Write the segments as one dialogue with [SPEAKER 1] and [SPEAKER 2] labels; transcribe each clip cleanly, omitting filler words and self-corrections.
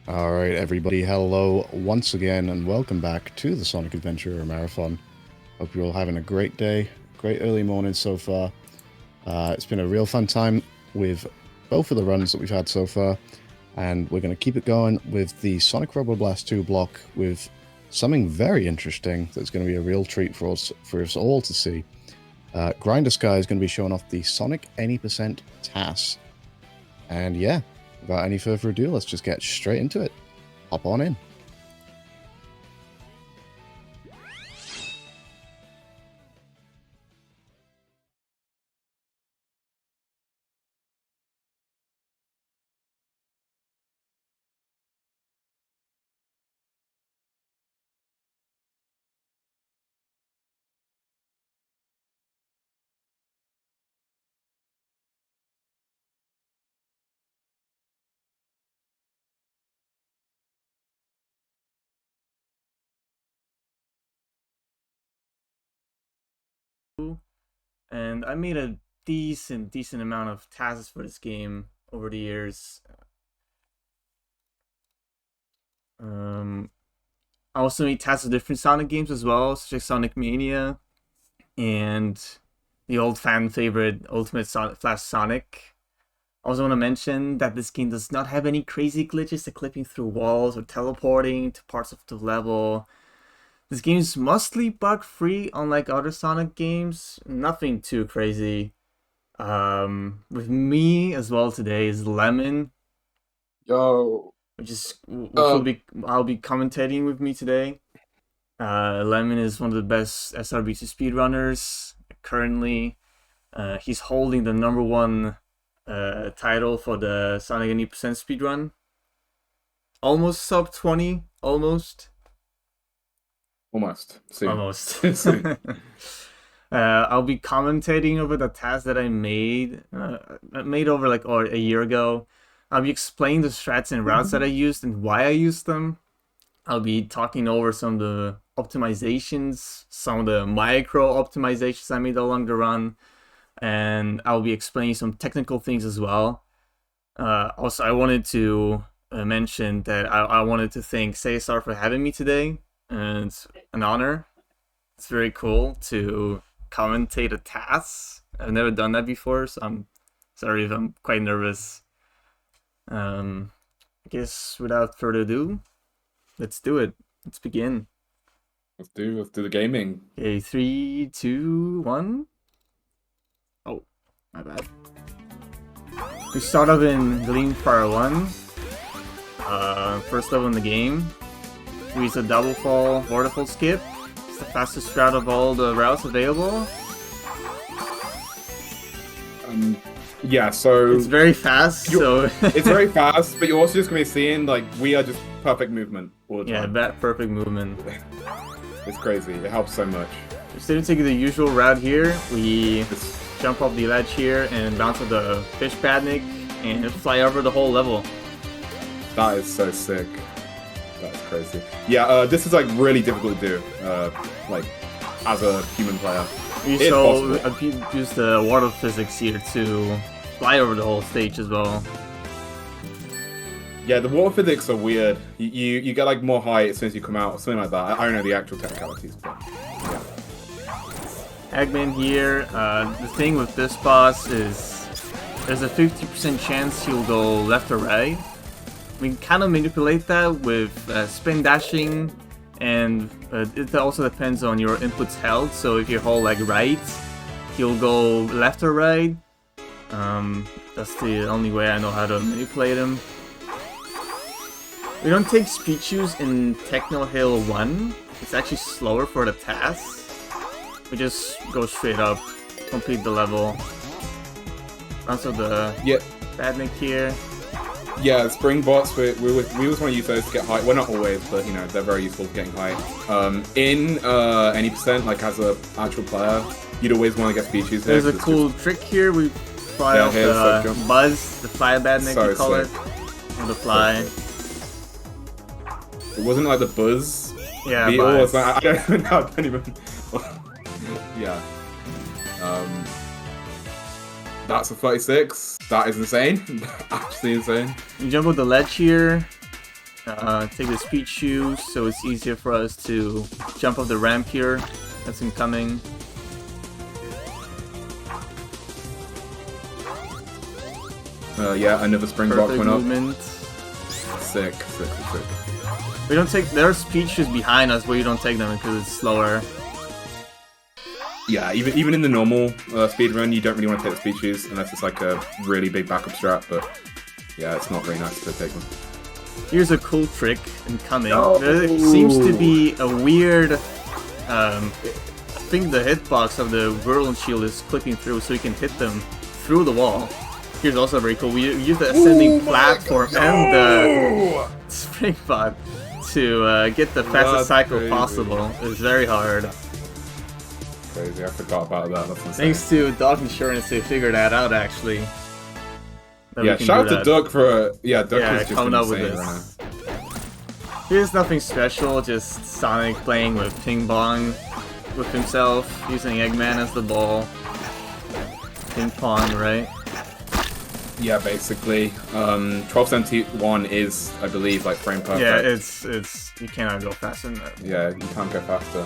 [SPEAKER 1] All right, everybody, hello once again, and welcome back to the Sonic Adventure Marathon. Hope you're all having a great day, great early morning so far. It's been a real fun time with both of the runs that we've had so far, and we're going to keep it going with the Sonic Robo Blast 2 block with something very interesting that's going to be a real treat for us all to see. Grindersky is going to be showing off the Sonic Any Percent TAS. And yeah, without any further ado, let's just get straight into it. Hop on in.
[SPEAKER 2] And I made a decent amount of tasks for this game over the years. I also made tasks of different Sonic games as well, such as Sonic Mania and the old fan favorite Ultimate Flash Sonic. I also want to mention that this game does not have any crazy glitches like clipping through walls or teleporting to parts of the level. This game is mostly bug-free, unlike other Sonic games. Nothing too crazy. With me as well today is Lemon,
[SPEAKER 3] Yo,
[SPEAKER 2] which
[SPEAKER 3] um,
[SPEAKER 2] I'll be commentating with me today. Lemon is one of the best SRBC speedrunners currently. He's holding the number one title for the Sonic 80% speedrun. Almost sub 20, almost.
[SPEAKER 3] almost soon.
[SPEAKER 2] Almost.
[SPEAKER 3] Soon.
[SPEAKER 2] I'll be commentating over the task that I made over like a year ago. I'll be explaining the strats and routes that I used and why I used them. I'll be talking over some of the optimizations, some of the micro optimizations I made along the run, and I'll be explaining some technical things as well. Also, I wanted to mention that I wanted to thank CSR for having me today, and it's an honor. It's very cool to commentate a TAS. I've never done that before, so I'm sorry if I'm quite nervous. I guess without further ado, let's do it. Let's begin.
[SPEAKER 3] Let's do the gaming.
[SPEAKER 2] Okay, 3, 2, 1. Oh, my bad. We start off in Gleam Fire 1. First level in the game. We use a double fall waterfall skip. It's the fastest route of all the routes available.
[SPEAKER 3] Yeah, so
[SPEAKER 2] It's very fast, so
[SPEAKER 3] it's very fast, but you're also just gonna be seeing like we are just perfect movement all the
[SPEAKER 2] yeah,
[SPEAKER 3] time.
[SPEAKER 2] that perfect movement.
[SPEAKER 3] It's crazy. It helps so much.
[SPEAKER 2] Instead of taking the usual route here, we jump off the ledge here and bounce off the fish badnik and fly over the whole level.
[SPEAKER 3] That is so sick. That's crazy. Yeah, this is like really difficult to do. Like as a human player.
[SPEAKER 2] We
[SPEAKER 3] It's
[SPEAKER 2] also
[SPEAKER 3] possible.
[SPEAKER 2] use the water physics here to fly over the whole stage as well.
[SPEAKER 3] Yeah, the water physics are weird. You get like more height as soon as you come out, or something like that. I don't know the actual technicalities, but yeah.
[SPEAKER 2] Eggman here. The thing with this boss is there's a 50% chance he'll go left or right. We can kind of manipulate that with spin dashing, and it also depends on your inputs held. So if you hold like right, he'll go left or right. That's the only way I know how to manipulate him. We don't take speed shoes in Techno Hill 1. It's actually slower for the task. We just go straight up, complete the level. Also the badnik here.
[SPEAKER 3] Yeah, spring bots, we always want to use those to get height. Well, not always, but you know, they're very useful for getting height. In any percent, like as an actual player, you'd always want to get speed shoes.
[SPEAKER 2] There's a cool trick here. We fly off the buzz, the fly badnik, we call it, on the fly.
[SPEAKER 3] It wasn't like the buzz.
[SPEAKER 2] Yeah,
[SPEAKER 3] buzz. I don't even. Yeah. That's a 36. That is insane. Actually insane.
[SPEAKER 2] You jump with the ledge here. Take the speed shoes so it's easier for us to jump off the ramp here. That's incoming.
[SPEAKER 3] Yeah, another springboard
[SPEAKER 2] Perfect
[SPEAKER 3] went up.
[SPEAKER 2] movement.
[SPEAKER 3] Sick.
[SPEAKER 2] We don't take. There are speed shoes behind us, but you don't take them because it's slower.
[SPEAKER 3] Yeah, even in the normal speed run, you don't really want to take the speed shoes unless it's like a really big backup strat. But yeah, it's not very nice to take them.
[SPEAKER 2] Here's a cool trick incoming.
[SPEAKER 3] Oh.
[SPEAKER 2] There seems to be a weird. I think the hitbox of the whirl shield is clipping through, so you can hit them through the wall. Here's also very cool. We use the ascending platform and the springboard to get the fastest cycle possible. It's very hard.
[SPEAKER 3] Crazy, I forgot about that. That's insane.
[SPEAKER 2] Thanks to Dog Insurance, they figured that out actually. That
[SPEAKER 3] Yeah,
[SPEAKER 2] we can
[SPEAKER 3] shout
[SPEAKER 2] do
[SPEAKER 3] out
[SPEAKER 2] that.
[SPEAKER 3] to Doug for Doug
[SPEAKER 2] Yeah,
[SPEAKER 3] was just
[SPEAKER 2] coming up with
[SPEAKER 3] insane
[SPEAKER 2] this.
[SPEAKER 3] right
[SPEAKER 2] Here's nothing special, just Sonic playing with Ping Pong with himself, using Eggman as the ball. Ping Pong, right?
[SPEAKER 3] now. Yeah, basically. 1271 is, I believe, like frame perfect.
[SPEAKER 2] Yeah, it's you cannot go faster than that.
[SPEAKER 3] Yeah, you can't go faster.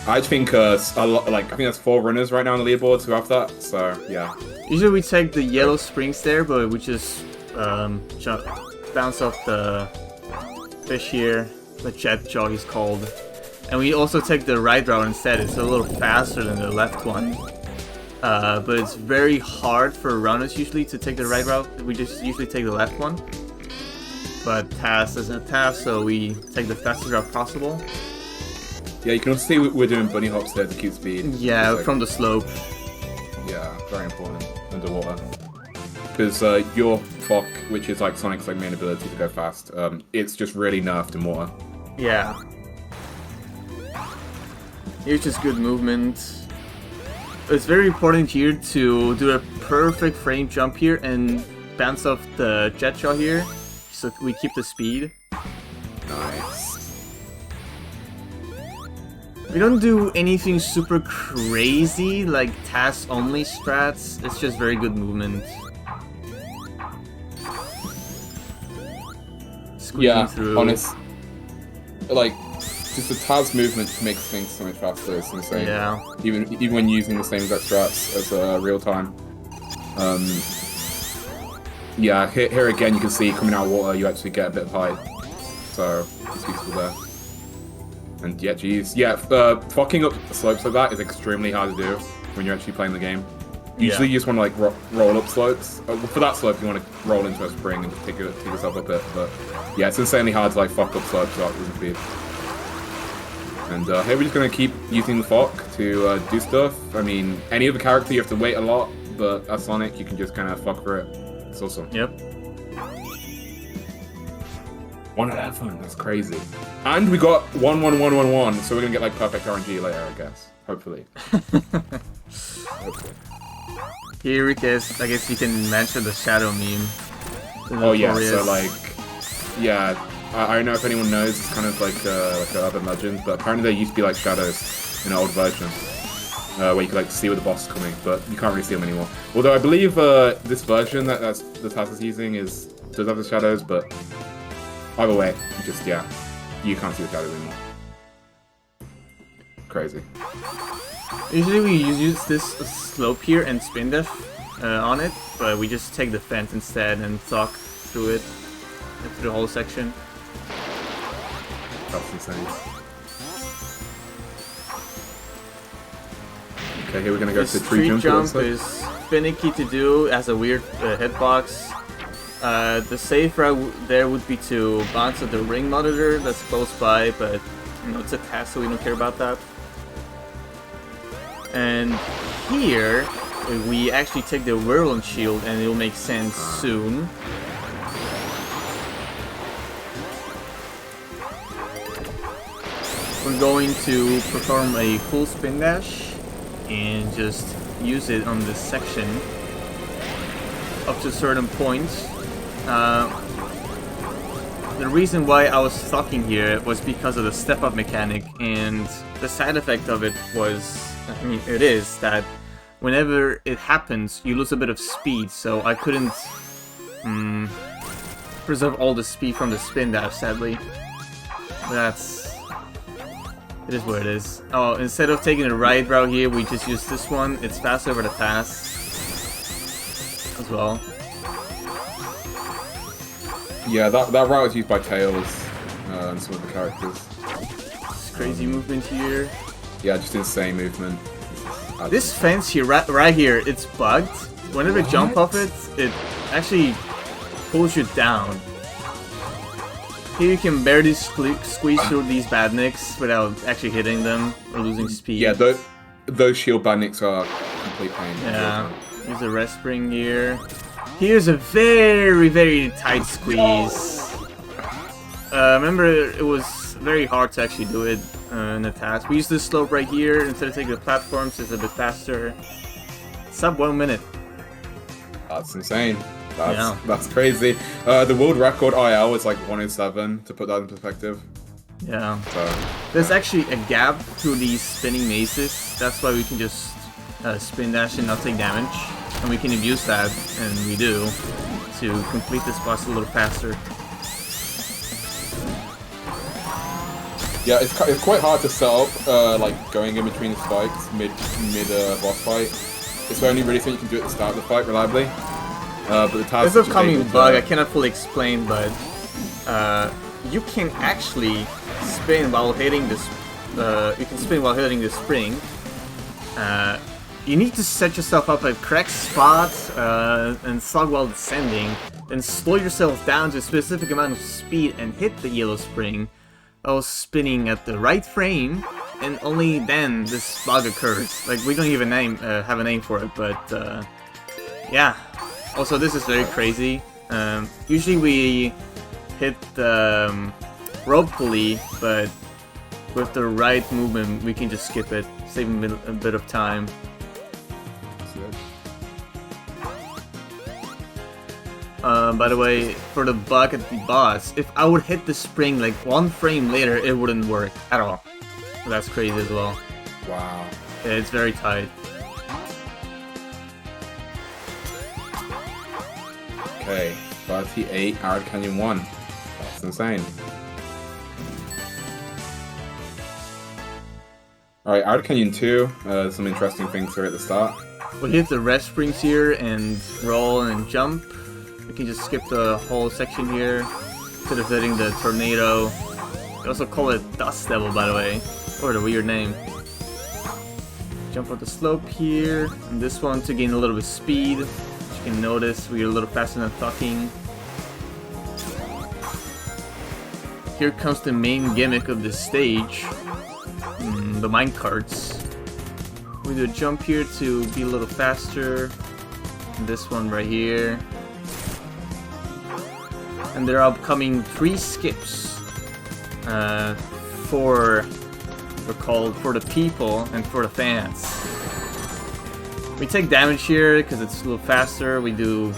[SPEAKER 3] I think I think there's 4 runners right now on the leaderboards who have that. So yeah.
[SPEAKER 2] Usually we take the yellow springs there, but we just bounce off the fish here, the jet jaw he's called. And we also take the right route instead. It's a little faster than the left one. But it's very hard for runners usually to take the right route. We just usually take the left one. But TAS isn't a TAS, so we take the fastest route possible.
[SPEAKER 3] Yeah, you can also see we're doing bunny hops there to keep speed.
[SPEAKER 2] Yeah,
[SPEAKER 3] It's like-
[SPEAKER 2] from the slope.
[SPEAKER 3] Yeah, very important underwater. Because your Fock, which is like Sonic's like main ability to go fast, it's just really nerfed in water.
[SPEAKER 2] Yeah. Here's just good movement. It's very important here to do a perfect frame jump here and bounce off the jet jaw here, so we keep the speed.
[SPEAKER 3] Nice.
[SPEAKER 2] We don't do anything super crazy like TAS only strats, it's just very good movement. Squeezing through.
[SPEAKER 3] honest. Like, just the TAS movement makes things so much faster. It's insane.
[SPEAKER 2] Yeah.
[SPEAKER 3] Even when using the same exact strats as real time. Yeah, here again you can see coming out of water you actually get a bit of height. So it's useful there. And yeah, geez. Yeah, fucking up the slopes like that is extremely hard to do when you're actually playing the game. Usually you just want to like roll up slopes. For that slope you want to roll into a spring and just take yourself up it. But yeah, it's insanely hard to like fuck up slopes without losing speed. And here we're just going to keep using the Fock to do stuff. I mean, any other character you have to wait a lot, but as Sonic you can just kind of fuck for it. It's awesome.
[SPEAKER 2] Yep.
[SPEAKER 3] 111, that's crazy. And we got 11111, so we're going to get like perfect RNG later, I guess. Hopefully. Hopefully.
[SPEAKER 2] Here I guess you can mention the shadow meme.
[SPEAKER 3] Oh yeah, so like, yeah, I don't know if anyone knows, it's kind of like an urban legend, but apparently there used to be like shadows in an old version, where you could like see where the boss is coming, but you can't really see them anymore. Although I believe this version that the TAS is using does have the shadows, but either way, just yeah, you can't see the shadows anymore. Crazy.
[SPEAKER 2] Usually we use this slope here and spin dash on it, but we just take the fence instead and talk through it, through the whole section.
[SPEAKER 3] That's insane. Okay, here we're gonna go
[SPEAKER 2] This
[SPEAKER 3] to tree jump.
[SPEAKER 2] jump is finicky to do, as a weird hitbox. The safe route there would be to bounce at the ring monitor that's close by, but you know, it's a TAS, so we don't care about that. And here, we actually take the whirl shield, and it'll make sense soon. We're going to perform a full spin dash and just use it on this section up to a certain point. The reason why I was stocking here was because of the step-up mechanic, and the side effect of it was, I mean, it is that whenever it happens, you lose a bit of speed, so I couldn't preserve all the speed from the spin dash, sadly. It is what it is. Oh, instead of taking the right route here, we just use this one. It's faster over the TAS as well.
[SPEAKER 3] Yeah, that route is used by Tails and some of the characters.
[SPEAKER 2] This crazy movement here.
[SPEAKER 3] Yeah, just insane movement.
[SPEAKER 2] This fence here, right here, it's bugged. Whenever you jump off it, it actually pulls you down. Here you can barely squeeze through these badniks without actually hitting them or losing speed.
[SPEAKER 3] Yeah, those shield badniks are complete pain.
[SPEAKER 2] Yeah, here's a rest spring here. Here's a very, very tight squeeze. Remember, it was very hard to actually do it in the TAS. We use this slope right here instead of taking the platforms. It's a bit faster. Sub 1 minute.
[SPEAKER 3] That's insane. That's crazy. The world record IL is like 107, to put that in perspective.
[SPEAKER 2] Yeah.
[SPEAKER 3] So,
[SPEAKER 2] there's actually a gap through these spinning mazes. That's why we can just spin dash and not take damage. And we can abuse that, and we do, to complete this boss a little faster.
[SPEAKER 3] Yeah, it's quite hard to set up, like going in between the spikes mid boss fight. It's the only really thing you can do at the start of the fight reliably. But the TAS
[SPEAKER 2] This upcoming bug I cannot fully explain, but you can actually spin while hitting this. You can spin while hitting the spring. You need to set yourself up at correct spots and slug while descending, then slow yourself down to a specific amount of speed and hit the yellow spring while spinning at the right frame, and only then this bug occurs. Like, we don't even have a name for it, but yeah. Also, this is very crazy. Usually we hit the rope pulley, but with the right movement we can just skip it, saving a bit of time. By the way, for the bug at the boss, if I would hit the spring like 1 frame later, it wouldn't work at all. That's crazy as well.
[SPEAKER 3] Wow.
[SPEAKER 2] Yeah, it's very tight.
[SPEAKER 3] Okay, 38 Arid Canyon 1. That's insane. Alright, Arid Canyon 2. Some interesting things here at the start.
[SPEAKER 2] We hit the rest springs here and roll and jump. We can just skip the whole section here instead of hitting the tornado. They also call it Dust Devil, by the way. Or a weird name. Jump up the slope here, and this one to gain a little bit of speed. As you can notice, we're a little faster than talking. Here comes the main gimmick of this stage. The minecarts. We do a jump here to be a little faster. And this one right here. And there are upcoming 3 skips for the people and for the fans. We take damage here because it's a little faster. We do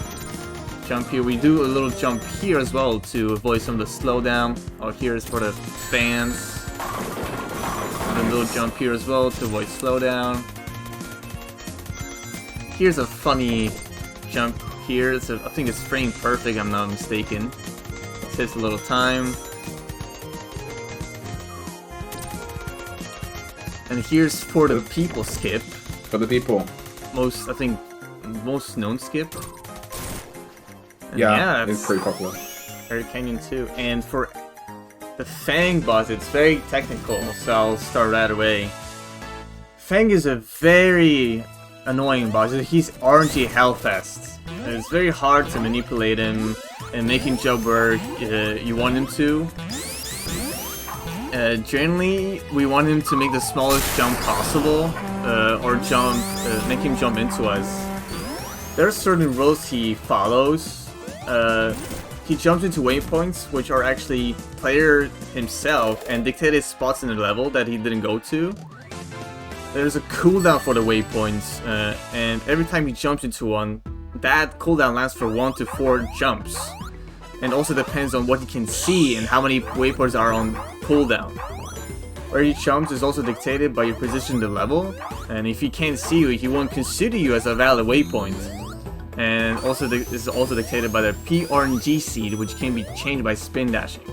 [SPEAKER 2] jump here. We do a little jump here as well to avoid some of the slowdown. Oh, here is for the fans. And a little jump here as well to avoid slowdown. Here's a funny jump here. I think it's frame perfect, I'm not mistaken. It takes a little time. And here's for the people skip.
[SPEAKER 3] For the people.
[SPEAKER 2] I think, most known skip. And
[SPEAKER 3] yeah, it's pretty popular.
[SPEAKER 2] Arid Canyon 2. And for the Fang boss, it's very technical, so I'll start right away. Fang is a very annoying boss. He's RNG Hellfest. And it's very hard to manipulate him and make him jump where you want him to. Generally, we want him to make the smallest jump possible, or make him jump into us. There are certain rules he follows. He jumps into waypoints, which are actually player himself, and dictated spots in the level that he didn't go to. There's a cooldown for the waypoints, and every time he jumps into one, that cooldown lasts for 1 to 4 jumps. And also depends on what you can see and how many waypoints are on cooldown. Where he jumps is also dictated by your position in the level, and if he can't see you, he won't consider you as a valid waypoint. And and also is also dictated by the P, R, and G seed, which can be changed by spin dashing.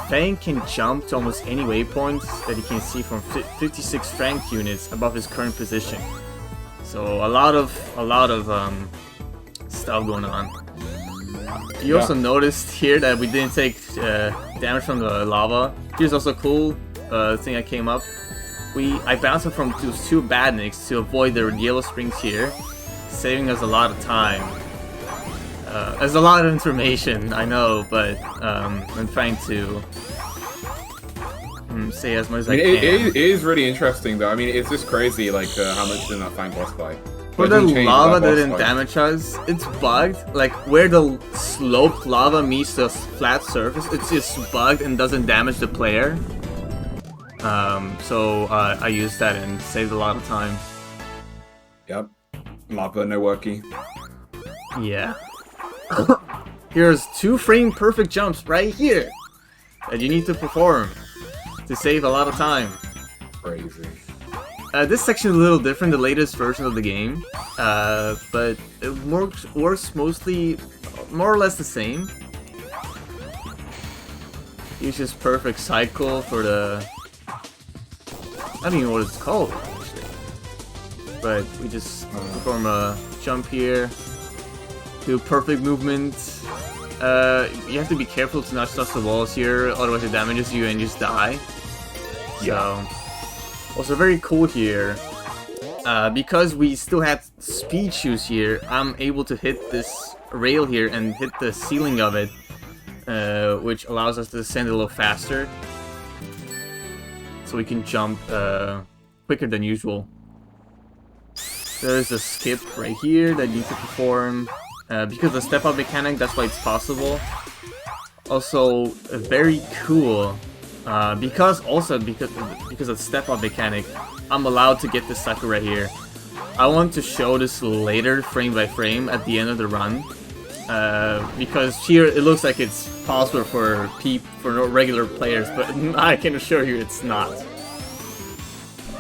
[SPEAKER 2] Fang can jump to almost any waypoints that he can see from 56 Frank units above his current position. So a lot of stuff going on. You also noticed here that we didn't take damage from the lava. Here's also a cool thing that came up. I bounced it from those 2 badniks to avoid the yellow springs here, saving us a lot of time. There's a lot of information, I know, but I'm trying to say as much as I can.
[SPEAKER 3] It is really interesting, though. I mean, it's just crazy, like, how much did that Fang boss fight.
[SPEAKER 2] For the lava that didn't damage us, it's bugged. Like, where the sloped lava meets the flat surface, it's just bugged and doesn't damage the player. So I used that and saved a lot of time.
[SPEAKER 3] Yep. Lava, no worky.
[SPEAKER 2] Yeah. Here's 2 frame perfect jumps right here that you need to perform to save a lot of time.
[SPEAKER 3] Crazy.
[SPEAKER 2] This section is a little different, the latest version of the game, but it works mostly more or less the same. Use this perfect cycle for the... I don't even know what it's called, actually. But we just perform a jump here, do perfect movement. You have to be careful to not touch the walls here, otherwise it damages you and you just die.
[SPEAKER 3] Yeah.
[SPEAKER 2] So... Also very cool here, because we still had speed shoes here, I'm able to hit this rail here and hit the ceiling of it, which allows us to descend a little faster, so we can jump quicker than usual. There's a skip right here that you need to perform, because of the step-up mechanic, that's why it's possible. Also, very cool. Because of step-up mechanic, I'm allowed to get this sucker right here. I want to show this later, frame by frame, at the end of the run. Because here it looks like it's possible for regular players, but I can assure you it's not.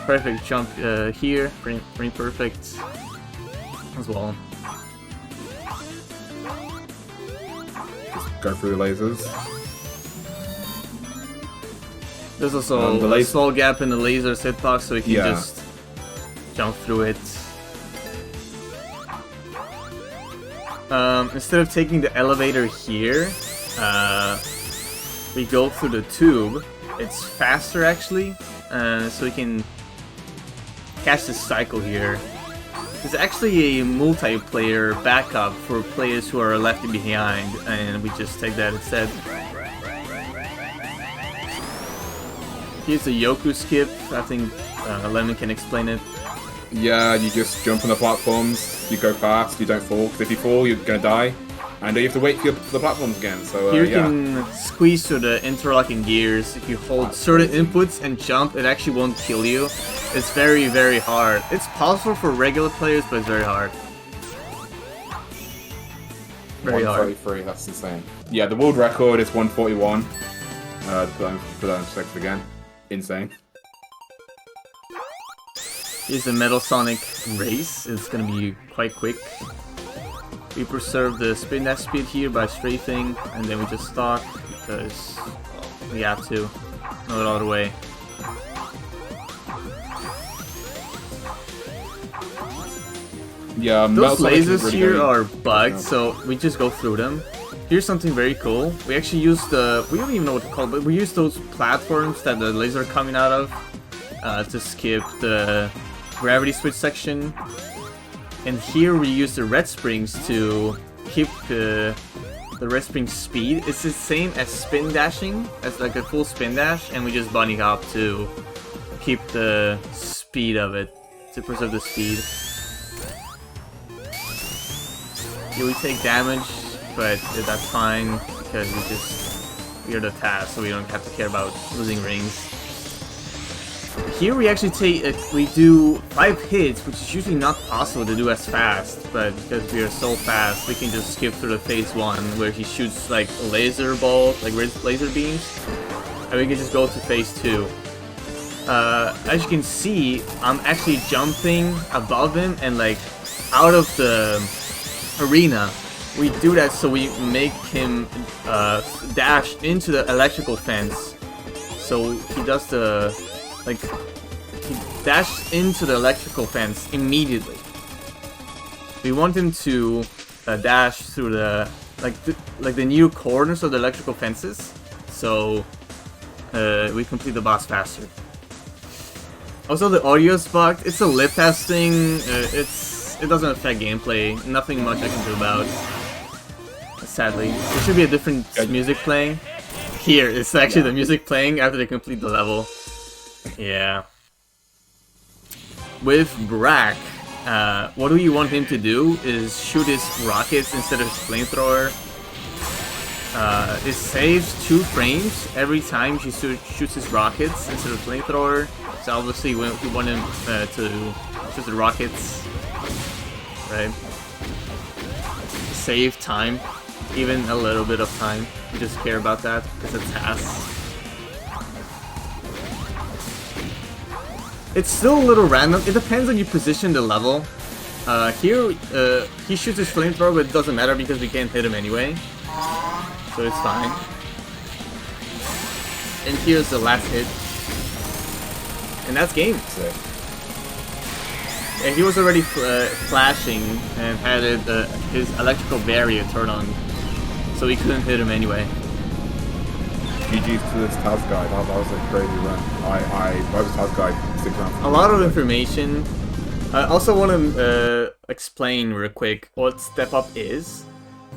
[SPEAKER 2] Perfect jump here, frame perfect as well.
[SPEAKER 3] Just go through the lasers.
[SPEAKER 2] There's also a small gap in the laser's hitbox, so we can just jump through it. Instead of taking the elevator here, we go through the tube. It's faster, actually, so we can catch this cycle here. It's actually a multiplayer backup for players who are left behind, and we just take that instead. Here's a Yoku skip. I think Lemon can explain it.
[SPEAKER 3] Yeah, you just jump on the platforms, you go fast, you don't fall, because if you fall, you're gonna die. And you have to wait for the platforms again, so
[SPEAKER 2] Here you can squeeze through the interlocking gears. If you hold certain inputs and jump, it actually won't kill you. It's very, very hard. It's possible for regular players, but it's very hard. Very hard.
[SPEAKER 3] 133, that's insane. Yeah, the world record is 141. Put that in perspective again. Insane.
[SPEAKER 2] Here's the Metal Sonic race. It's gonna be quite quick. We preserve the spin dash speed here by strafing, and then we just stalk because we have to. No other way.
[SPEAKER 3] Yeah,
[SPEAKER 2] those lasers here are bugged, so we just go through them. Here's something very cool. We actually use we don't even know what to call it, but we use those platforms that the laser are coming out of to skip the gravity switch section. And here we use the red springs to keep the red spring speed. It's the same as spin dashing, as like a full spin dash, and we just bunny hop to keep the speed of it, to preserve the speed. Here we take damage, but that's fine because we're the TAS, so we don't have to care about losing rings. Here we actually we do 5 hits, which is usually not possible to do as fast, but because we are so fast, we can just skip through the phase 1 where he shoots like laser balls, like laser beams, and we can just go to phase 2. As you can see, I'm actually jumping above him and like out of the arena, we do that so we make him dash into the electrical fence. So he does the, like, he dashes into the electrical fence immediately. We want him to dash through the, like the new corners of the electrical fences, so we complete the boss faster. Also, the audio is bugged. It's a lip testing. It doesn't affect gameplay. Nothing much I can do about. Sadly, there should be a different music playing. Here, it's actually the music playing after they complete the level. Yeah. With Brack, what do you want him to do is shoot his rockets instead of his flamethrower. It saves 2 frames every time he shoots his rockets instead of flamethrower. So obviously we want him to shoot the rockets, right? Save time, even a little bit of time. We just care about that because it's TAS. It's still a little random. It depends on you position the level. Here, he shoots his flamethrower, but it doesn't matter because we can't hit him anyway. So it's fine. And here's the last hit. And that's game. And he was already flashing and had his electrical barrier turned on. So we couldn't hit him anyway.
[SPEAKER 3] GG's to this TAS guy. That was a crazy run. I was TAS guy 6 rounds.
[SPEAKER 2] A lot of information. I also want to explain real quick what Step Up is.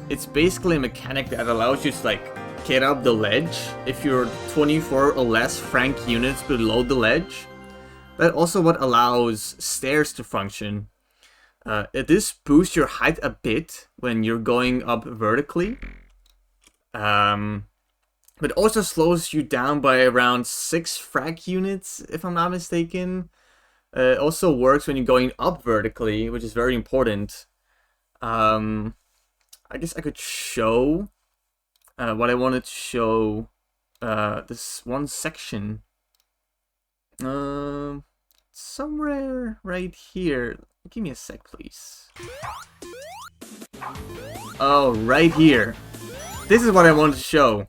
[SPEAKER 2] It's basically a mechanic that allows you to like get up the ledge if you're 24 or less frank units below the ledge. That also what allows stairs to function. This boosts your height a bit when you're going up vertically. But also slows you down by around 6 frag units, if I'm not mistaken. It also works when you're going up vertically, which is very important. I guess I could show what I wanted to show. This one section. Somewhere right here. Give me a sec, please. Oh, right here. This is what I wanted to show.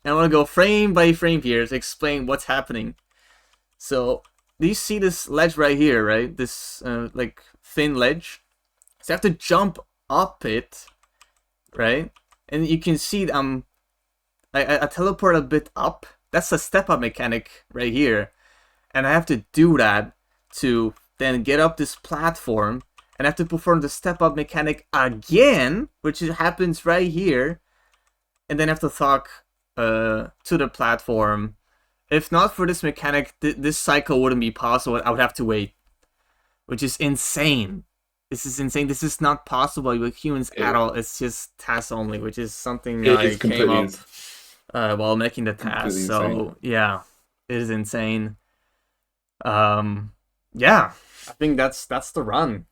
[SPEAKER 2] I want to go frame by frame here to explain what's happening. So, do you see this ledge right here, right? This, like, thin ledge? So I have to jump up it, right? And you can see I teleport a bit up. That's a step-up mechanic right here. And I have to do that to then get up this platform. And I have to perform the step-up mechanic again, which happens right here. And then I have to talk to the platform. If not for this mechanic, this cycle wouldn't be possible. I would have to wait. Which is insane. This is insane. This is not possible with humans at all. It's just TAS only, which is something I came up while making the TAS. So, yeah. It is insane. Yeah. I think that's the run.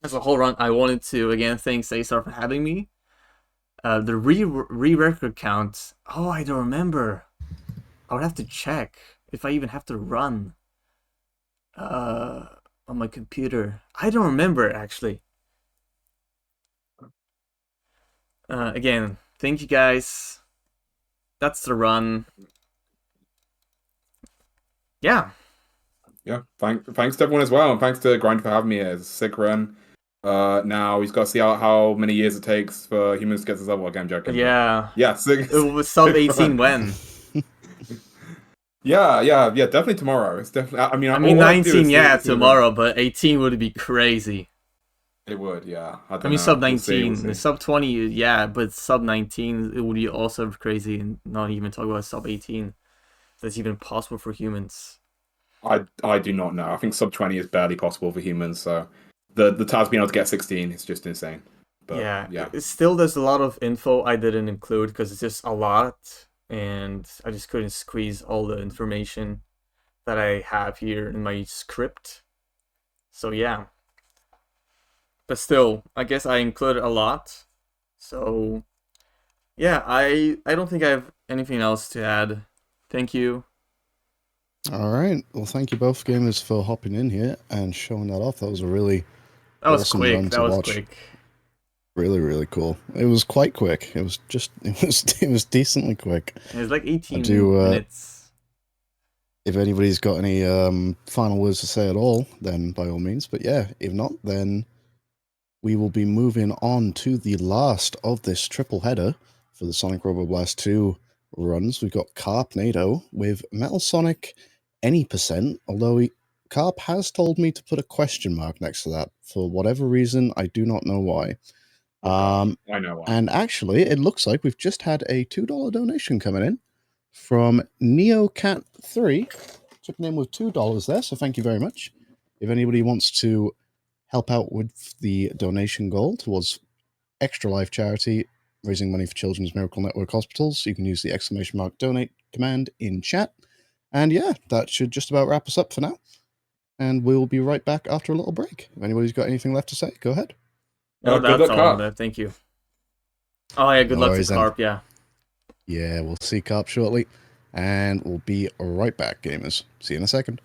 [SPEAKER 2] That's the whole run. I wanted to, again, thank Cesar for having me. The re-record count. Oh, I don't remember. I would have to check if I even have to run on my computer. I don't remember, actually. Again, thank you guys. That's the run. Yeah.
[SPEAKER 3] Yeah, thanks to everyone as well, and thanks to Grind for having me here. It's a sick run. Now he's got to see how many years it takes for humans to get to this level. Again, I'm joking.
[SPEAKER 2] Yeah.
[SPEAKER 3] Yeah, sick.
[SPEAKER 2] It was sub 18 when?
[SPEAKER 3] Yeah, definitely tomorrow. It's definitely.
[SPEAKER 2] I mean 19, yeah, tomorrow, but 18 would be crazy.
[SPEAKER 3] It would, yeah. I
[SPEAKER 2] mean,
[SPEAKER 3] know.
[SPEAKER 2] sub 19,
[SPEAKER 3] We'll see.
[SPEAKER 2] sub 20, yeah, but sub 19, it would be also crazy, and not even talk about sub 18. That's even possible for humans.
[SPEAKER 3] I do not know. I think sub 20 is barely possible for humans. So the TAS being able to get 16 is just insane. But, yeah.
[SPEAKER 2] Still, there's a lot of info I didn't include because it's just a lot, and I just couldn't squeeze all the information that I have here in my script. So yeah. But still, I guess I included a lot. So yeah, I don't think I have anything else to add. Thank you.
[SPEAKER 1] All right. Well, thank you both gamers for hopping in here and showing that off. That was a really
[SPEAKER 2] That was
[SPEAKER 1] awesome
[SPEAKER 2] quick.
[SPEAKER 1] run
[SPEAKER 2] That
[SPEAKER 1] to
[SPEAKER 2] was
[SPEAKER 1] watch.
[SPEAKER 2] quick.
[SPEAKER 1] Really, really cool. It was quite quick. It was decently quick.
[SPEAKER 2] It's like 18
[SPEAKER 1] do,
[SPEAKER 2] minutes.
[SPEAKER 1] If anybody's got any final words to say at all, then by all means. But yeah, if not, then we will be moving on to the last of this triple header for the Sonic Robo Blast 2 runs. We've got Carpnado with Metal Sonic any percent, although Carp has told me to put a question mark next to that for whatever reason. I do not know why.
[SPEAKER 3] I know why.
[SPEAKER 1] And actually, it looks like we've just had a $2 donation coming in from NeoCat3, chipping in with $2 there, so thank you very much. If anybody wants to help out with the donation goal towards Extra Life Charity, raising money for Children's Miracle Network Hospitals, you can use the !donate command in chat. And yeah, that should just about wrap us up for now. And we'll be right back after a little break. If anybody's got anything left to say, go ahead.
[SPEAKER 2] No,
[SPEAKER 3] good
[SPEAKER 2] that's
[SPEAKER 3] luck,
[SPEAKER 2] all.
[SPEAKER 3] Carp.
[SPEAKER 2] Thank you. Oh yeah, good
[SPEAKER 1] No
[SPEAKER 2] luck to
[SPEAKER 1] worries then.
[SPEAKER 2] Carp. Yeah.
[SPEAKER 1] Yeah, we'll see Carp shortly. And we'll be right back, gamers. See you in a second.